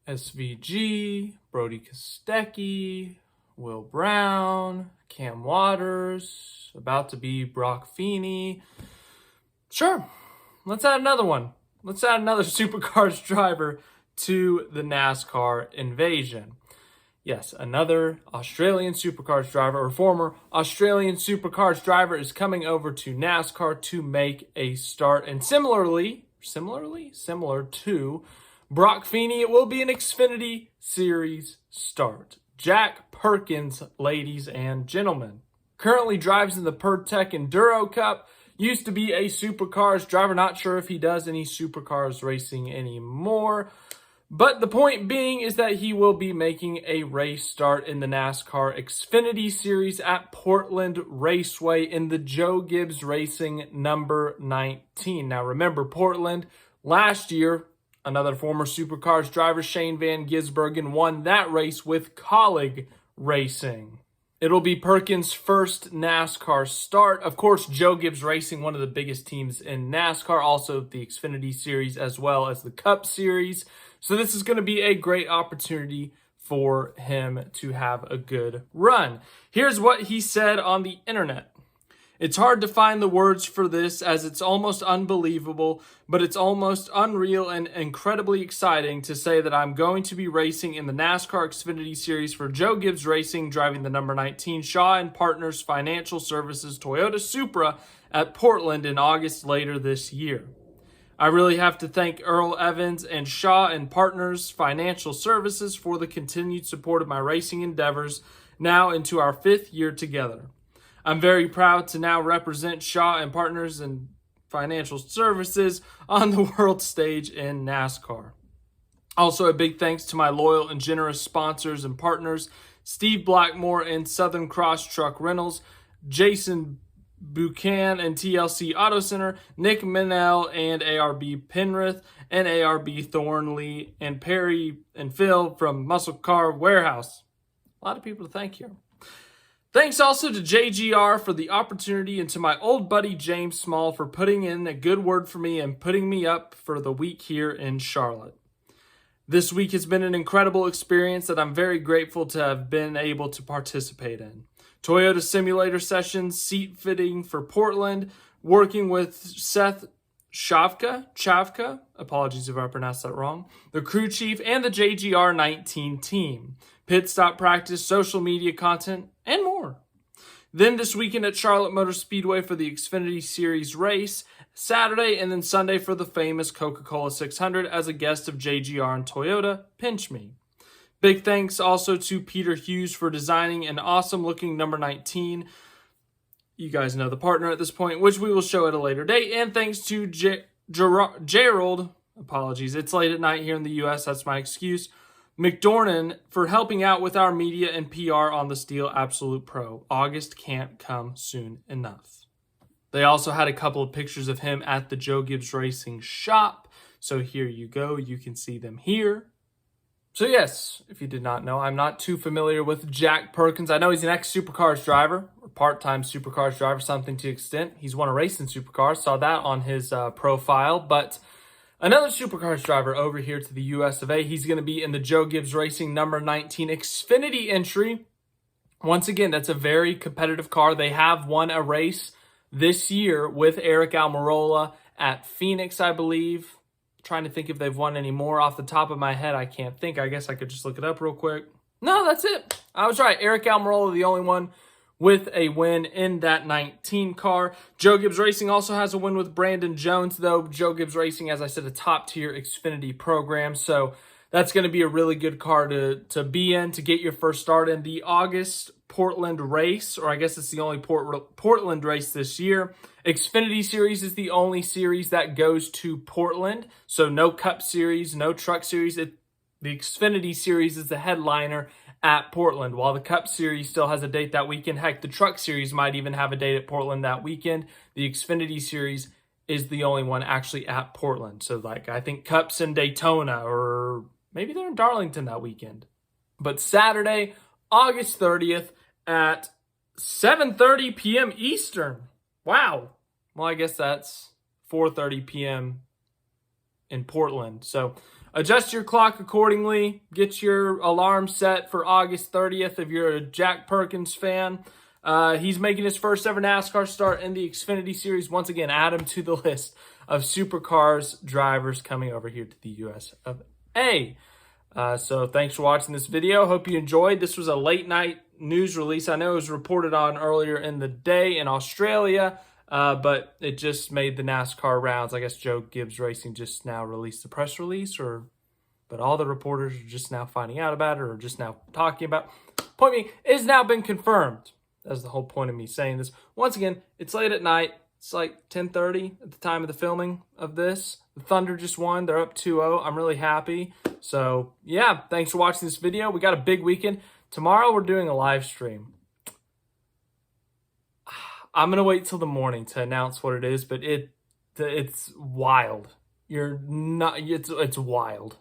SVG, Brody Kostecki, Will Brown, Cam Waters, about to be Brock Feeney. Sure, let's add another one. Let's add another Supercars driver to the NASCAR invasion. Yes, another Australian Supercars driver, or former Australian Supercars driver, is coming over to NASCAR to make a start. And similar to Brock Feeney, it will be an Xfinity Series start. Jack Perkins, ladies and gentlemen, currently drives in the PurTech Enduro Cup. Used to be a Supercars driver. Not sure if he does any Supercars racing anymore. But the point being is that he will be making a race start in the NASCAR Xfinity Series at Portland Raceway in the Joe Gibbs Racing number 19. Now remember, Portland last year, another former Supercars driver, Shane Van Gisbergen, won that race with Colleague Racing. It'll be Perkins' first NASCAR start. Of course, Joe Gibbs Racing, one of the biggest teams in NASCAR, also the Xfinity Series as well as the Cup Series. So this is going to be a great opportunity for him to have a good run. Here's what he said on the internet. It's hard to find the words for this, as it's almost unbelievable, but it's almost unreal and incredibly exciting to say that I'm going to be racing in the NASCAR Xfinity Series for Joe Gibbs Racing, driving the number 19 Shaw and Partners Financial Services Toyota Supra at Portland in August later this year. I really have to thank Earl Evans and Shaw and Partners Financial Services for the continued support of my racing endeavors now into our 5th year together. I'm very proud to now represent Shaw and Partners and Financial Services on the world stage in NASCAR. Also, a big thanks to my loyal and generous sponsors and partners, Steve Blackmore and Southern Cross Truck Rentals, Jason Buchan and TLC Auto Center, Nick Minnell and ARB Penrith, and ARB Thornley and Perry and Phil from Muscle Car Warehouse. A lot of people to thank here. Thanks also to JGR for the opportunity, and to my old buddy James Small for putting in a good word for me and putting me up for the week here in Charlotte. This week has been an incredible experience that I'm very grateful to have been able to participate in. Toyota simulator sessions, seat fitting for Portland, working with Seth Chavka, apologies if I pronounced that wrong, the crew chief, and the JGR 19 team, pit stop practice, social media content, and more. Then this weekend at Charlotte Motor Speedway for the Xfinity Series race, Saturday and then Sunday for the famous Coca-Cola 600 as a guest of JGR and Toyota, Pinch Me. Big thanks also to Peter Hughes for designing an awesome-looking number 19. You guys know the partner at this point, which we will show at a later date. And thanks to Gerald, apologies, it's late at night here in the U.S., that's my excuse, McDornan for helping out with our media and PR on the Steel Absolute Pro. August can't come soon enough. They also had a couple of pictures of him at the Joe Gibbs Racing shop. So here you go. You can see them here. So yes, if you did not know, I'm not too familiar with Jack Perkins. I know he's an ex-Supercars driver, or part-time Supercars driver, something to the extent. He's won a race in Supercars, saw that on his profile. But another Supercars driver over here to the US of A. He's going to be in the Joe Gibbs Racing number 19 Xfinity entry. Once again, that's a very competitive car. They have won a race this year with Eric Almirola at Phoenix, I believe. Trying to think if they've won any more. Off the top of my head, I can't think. I guess I could just look it up real quick. No, that's it. I was right. Eric Almirola, the only one with a win in that 19 car. Joe Gibbs Racing also has a win with Brandon Jones, though. Joe Gibbs Racing, as I said, a top-tier Xfinity program. So that's going to be a really good car to be in, to get your first start in. The August Portland race, or I guess it's the only Portland race this year. Xfinity Series is the only series that goes to Portland. So no Cup Series, no Truck Series. The Xfinity Series is the headliner at Portland, while the Cup Series still has a date that weekend. Heck, the Truck Series might even have a date at Portland that weekend. The Xfinity Series is the only one actually at Portland. So, like, I think Cup's in Daytona, or maybe they're in Darlington that weekend. But Saturday, August 30th at 7:30 p.m. Eastern. Wow. Well, I guess that's 4:30 p.m. in Portland. So adjust your clock accordingly. Get your alarm set for August 30th if you're a Jack Perkins fan. He's making his first ever NASCAR start in the Xfinity Series. Once again, add him to the list of Supercars drivers coming over here to the US of A. So thanks for watching this video. Hope you enjoyed. This was a late night news release. I know it was reported on earlier in the day in Australia, but it just made the NASCAR rounds. I guess Joe Gibbs Racing just now released the press release, but all the reporters are just now finding out about it or just now talking about it. Point being, it has now been confirmed. That's the whole point of me saying this. Once again, it's late at night. It's like 10:30 at the time of the filming of this. The Thunder just won. They're up 2-0. I'm really happy. So, yeah, thanks for watching this video. We got a big weekend. Tomorrow we're doing a live stream. I'm going to wait till the morning to announce what it is, but it's wild. It's wild.